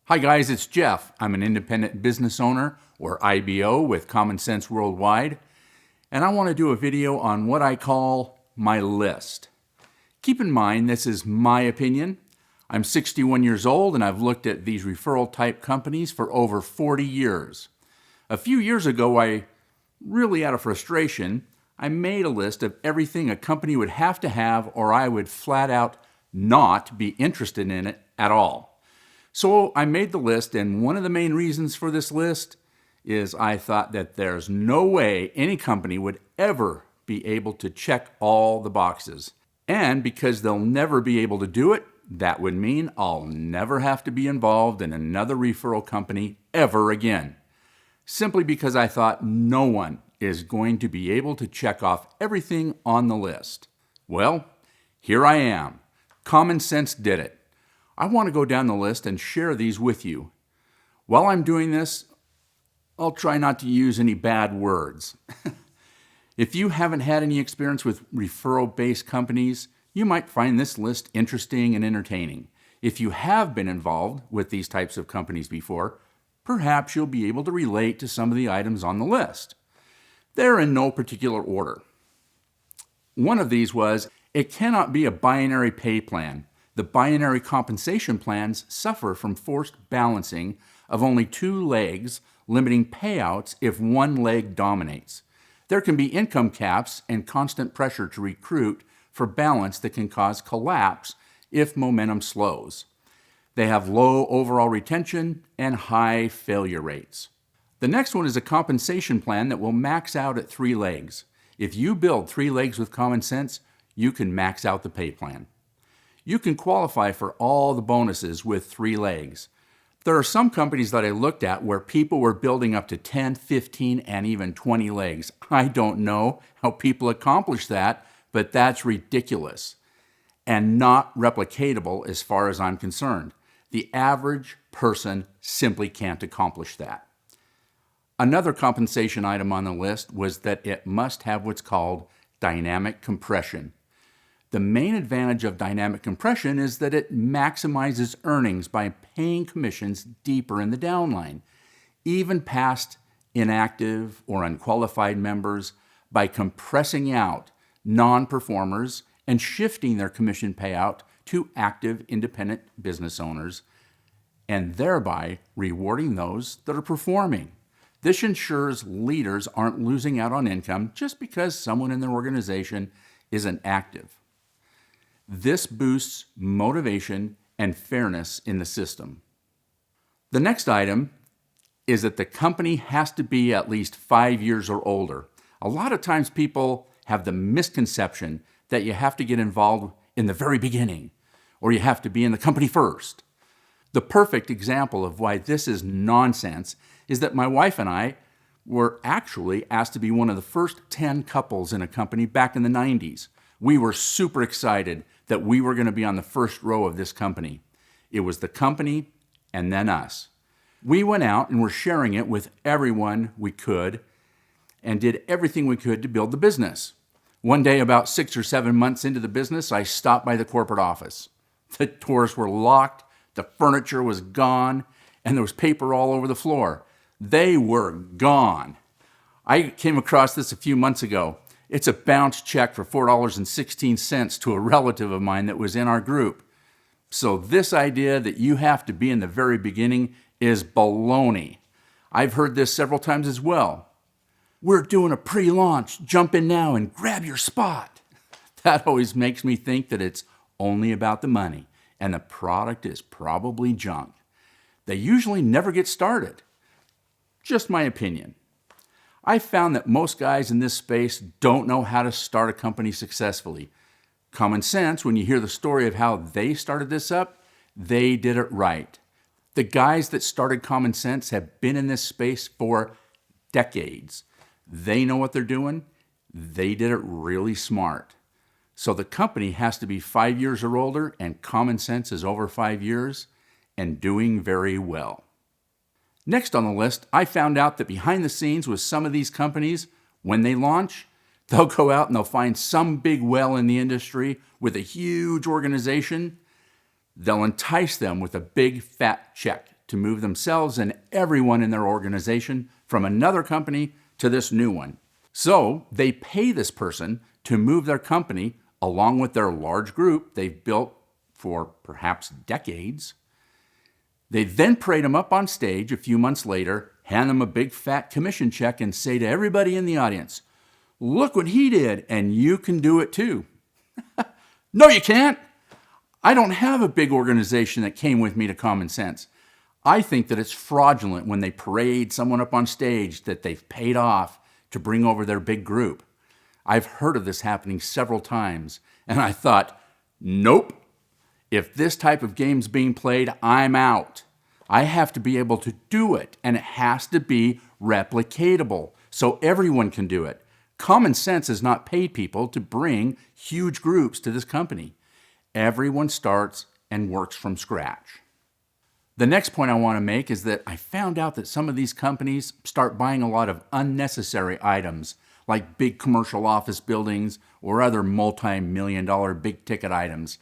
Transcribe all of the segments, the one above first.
Hi guys, it's Jeff. I'm an independent business owner, or IBO, with Common Sense Worldwide, and I want to do a video on what I call my list. Keep in mind, this is my opinion. I'm 61 years old and I've looked at these referral type companies for over 40 years. A few years ago, really out of frustration, I made a list of everything a company would have to have, or I would flat out not be interested in it at all. So I made the list, and one of the main reasons for this list is I thought that there's no way any company would ever be able to check all the boxes. And because they'll never be able to do it, that would mean I'll never have to be involved in another referral company ever again. Simply because I thought no one is going to be able to check off everything on the list. Well, here I am. Common sense did it. I want to go down the list and share these with you. While I'm doing this, I'll try not to use any bad words. If you haven't had any experience with referral-based companies, you might find this list interesting and entertaining. If you have been involved with these types of companies before, perhaps you'll be able to relate to some of the items on the list. They're in no particular order. One of these was, it cannot be a binary pay plan. The binary compensation plans suffer from forced balancing of only two legs, limiting payouts if one leg dominates. There can be income caps and constant pressure to recruit for balance that can cause collapse if momentum slows. They have low overall retention and high failure rates. The next one is a compensation plan that will max out at 3 legs. If you build 3 legs with common sense, you can max out the pay plan. You can qualify for all the bonuses with 3 legs. There are some companies that I looked at where people were building up to 10, 15, and even 20 legs. I don't know how people accomplish that, but that's ridiculous and not replicatable as far as I'm concerned. The average person simply can't accomplish that. Another compensation item on the list was that it must have what's called dynamic compression. The main advantage of dynamic compression is that it maximizes earnings by paying commissions deeper in the downline, even past inactive or unqualified members, by compressing out non-performers and shifting their commission payout to active independent business owners, and thereby rewarding those that are performing. This ensures leaders aren't losing out on income just because someone in their organization isn't active. This boosts motivation and fairness in the system. The next item is that the company has to be at least 5 years or older. A lot of times people have the misconception that you have to get involved in the very beginning, or you have to be in the company first. The perfect example of why this is nonsense is that my wife and I were actually asked to be one of the first 10 couples in a company back in the 90s. We were super excited that we were going to be on the first row of this company. It was the company and then us. We went out and were sharing it with everyone we could and did everything we could to build the business. One day, about 6 or 7 months into the business, I stopped by the corporate office. The doors were locked, the furniture was gone, and there was paper all over the floor. They were gone. I came across this a few months ago. It's a bounce check for $4.16 to a relative of mine that was in our group. So this idea that you have to be in the very beginning is baloney. I've heard this several times as well. We're doing a pre-launch, jump in now and grab your spot. That always makes me think that it's only about the money and the product is probably junk. They usually never get started. Just my opinion. I found that most guys in this space don't know how to start a company successfully. Common sense, when you hear the story of how they started this up, they did it right. The guys that started Common Sense have been in this space for decades. They know what they're doing. They did it really smart. So the company has to be 5 years or older, and Common Sense is over 5 years and doing very well. Next on the list, I found out that behind the scenes with some of these companies, when they launch, they'll go out and they'll find some big whale in the industry with a huge organization. They'll entice them with a big fat check to move themselves and everyone in their organization from another company to this new one. So they pay this person to move their company along with their large group they've built for perhaps decades. They then parade them up on stage a few months later, hand them a big fat commission check, and say to everybody in the audience, "Look what he did, and you can do it too." No, you can't. I don't have a big organization that came with me to Common Sense. I think that it's fraudulent when they parade someone up on stage that they've paid off to bring over their big group. I've heard of this happening several times, and I thought, nope. If this type of game's being played, I'm out. I have to be able to do it, and it has to be replicatable so everyone can do it. Common Sense has not paid people to bring huge groups to this company. Everyone starts and works from scratch. The next point I want to make is that I found out that some of these companies start buying a lot of unnecessary items, like big commercial office buildings or other multi-million-dollar big-ticket items.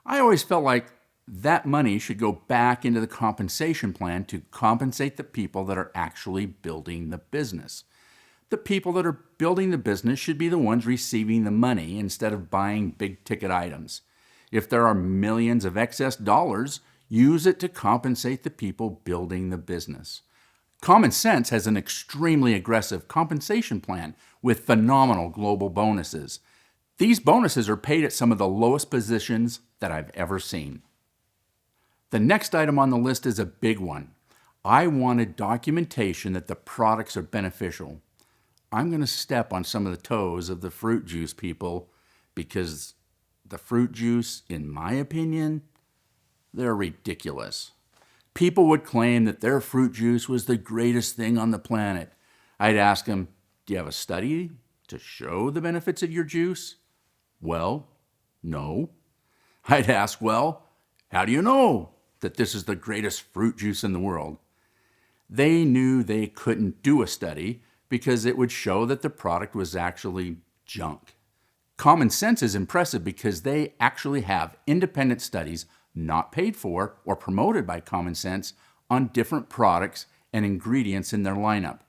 I always felt like that money should go back into the compensation plan to compensate the people that are actually building the business. The people that are building the business should be the ones receiving the money instead of buying big-ticket items. If there are millions of excess dollars, use it to compensate the people building the business. Common Sense has an extremely aggressive compensation plan with phenomenal global bonuses. These bonuses are paid at some of the lowest positions that I've ever seen. The next item on the list is a big one. I wanted documentation that the products are beneficial. I'm going to step on some of the toes of the fruit juice people because the fruit juice, in my opinion, they're ridiculous. People would claim that their fruit juice was the greatest thing on the planet. I'd ask them, do you have a study to show the benefits of your juice? Well, no. I'd ask, well, how do you know that this is the greatest fruit juice in the world? They knew they couldn't do a study because it would show that the product was actually junk. Common Sense is impressive because they actually have independent studies not paid for or promoted by Common Sense on different products and ingredients in their lineup.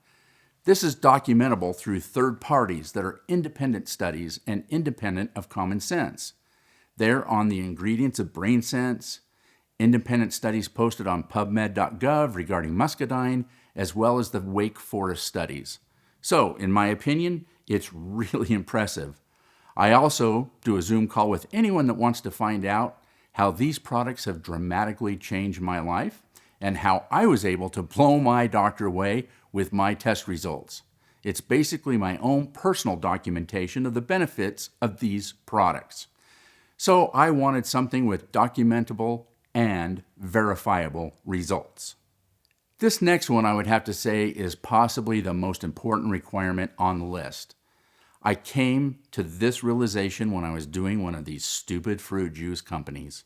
This is documentable through third parties that are independent studies and independent of Common Sense. They're on the ingredients of BrainSense, independent studies posted on PubMed.gov regarding muscadine, as well as the Wake Forest studies. So, in my opinion, it's really impressive. I also do a Zoom call with anyone that wants to find out how these products have dramatically changed my life and how I was able to blow my doctor away with my test results. It's basically my own personal documentation of the benefits of these products. So I wanted something with documentable and verifiable results. This next one I would have to say is possibly the most important requirement on the list. I came to this realization when I was doing one of these stupid fruit juice companies.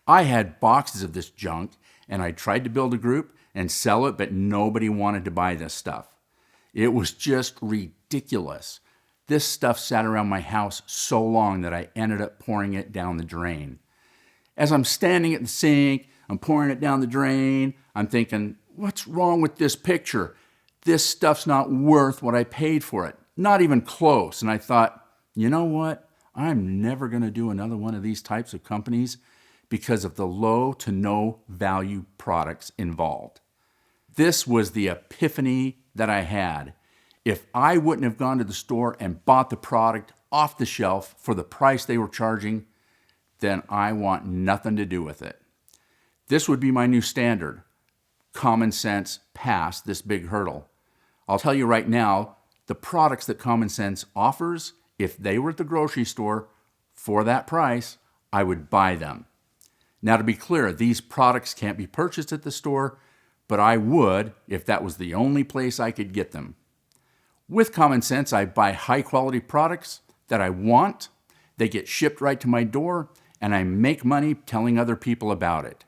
I had boxes of this junk and I tried to build a group and sell it, but nobody wanted to buy this stuff. It was just ridiculous. This stuff sat around my house so long that I ended up pouring it down the drain. As I'm standing at the sink, I'm pouring it down the drain, I'm thinking, what's wrong with this picture? This stuff's not worth what I paid for it. Not even close. And I thought, you know what? I'm never going to do another one of these types of companies because of the low to no value products involved. This was the epiphany that I had. If I wouldn't have gone to the store and bought the product off the shelf for the price they were charging, then I want nothing to do with it. This would be my new standard. Common Sense passed this big hurdle. I'll tell you right now, the products that Common Sense offers, if they were at the grocery store for that price, I would buy them. Now, to be clear, these products can't be purchased at the store, but I would if that was the only place I could get them. With Common Sense, I buy high-quality products that I want, they get shipped right to my door, and I make money telling other people about it.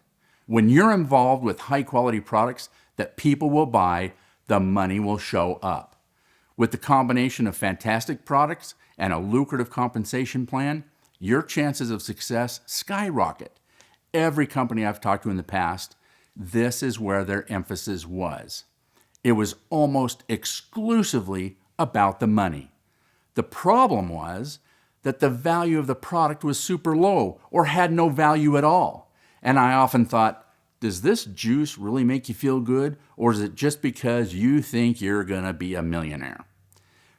When you're involved with high-quality products that people will buy, the money will show up. With the combination of fantastic products and a lucrative compensation plan, your chances of success skyrocket. Every company I've talked to in the past this is where their emphasis was. It was almost exclusively about the money. The problem was that the value of the product was super low or had no value at all. And I often thought, does this juice really make you feel good, or is it just because you think you're gonna be a millionaire?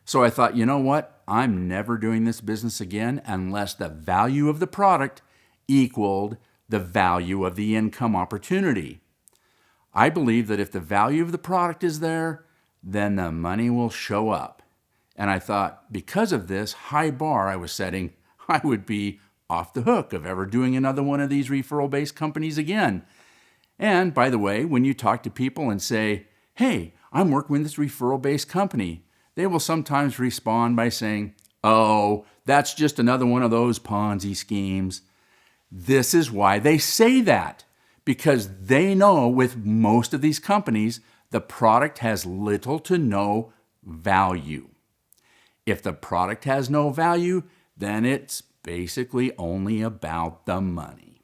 So I thought, you know what? I'm never doing this business again unless the value of the product equaled the value of the income opportunity. I believe that if the value of the product is there, then the money will show up. And I thought, because of this high bar I was setting, I would be off the hook of ever doing another one of these referral-based companies again. And by the way, when you talk to people and say, hey, I'm working with this referral-based company, they will sometimes respond by saying, oh, that's just another one of those Ponzi schemes. This is why they say that, because they know with most of these companies, the product has little to no value. If the product has no value, then it's basically only about the money.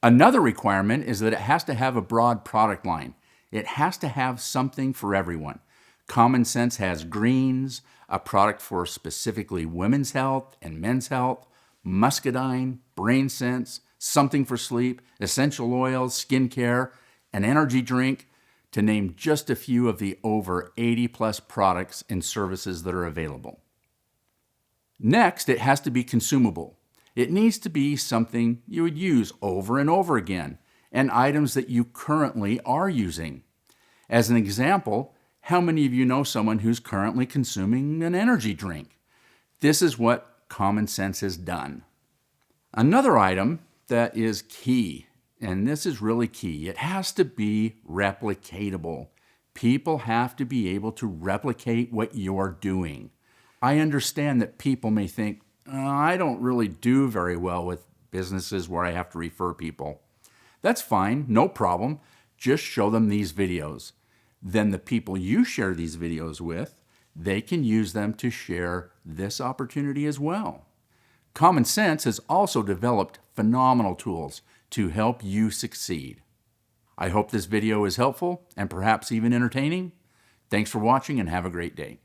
Another requirement is that it has to have a broad product line. It has to have something for everyone. Common Sense has greens, a product for specifically women's health and men's health, muscadine, brain sense, something for sleep, essential oils, skincare, an energy drink, to name just a few of the over 80 plus products and services that are available. Next, it has to be consumable. It needs to be something you would use over and over again, and items that you currently are using. As an example, how many of you know someone who's currently consuming an energy drink? This is what Common Sense has done. Another item that is key, and this is really key, it has to be replicatable. People have to be able to replicate what you're doing. I understand that people may think, I don't really do very well with businesses where I have to refer people. That's fine, no problem. Just show them these videos. Then the people you share these videos with, they can use them to share this opportunity as well. Common Sense has also developed phenomenal tools to help you succeed. I hope this video is helpful and perhaps even entertaining. Thanks for watching and have a great day.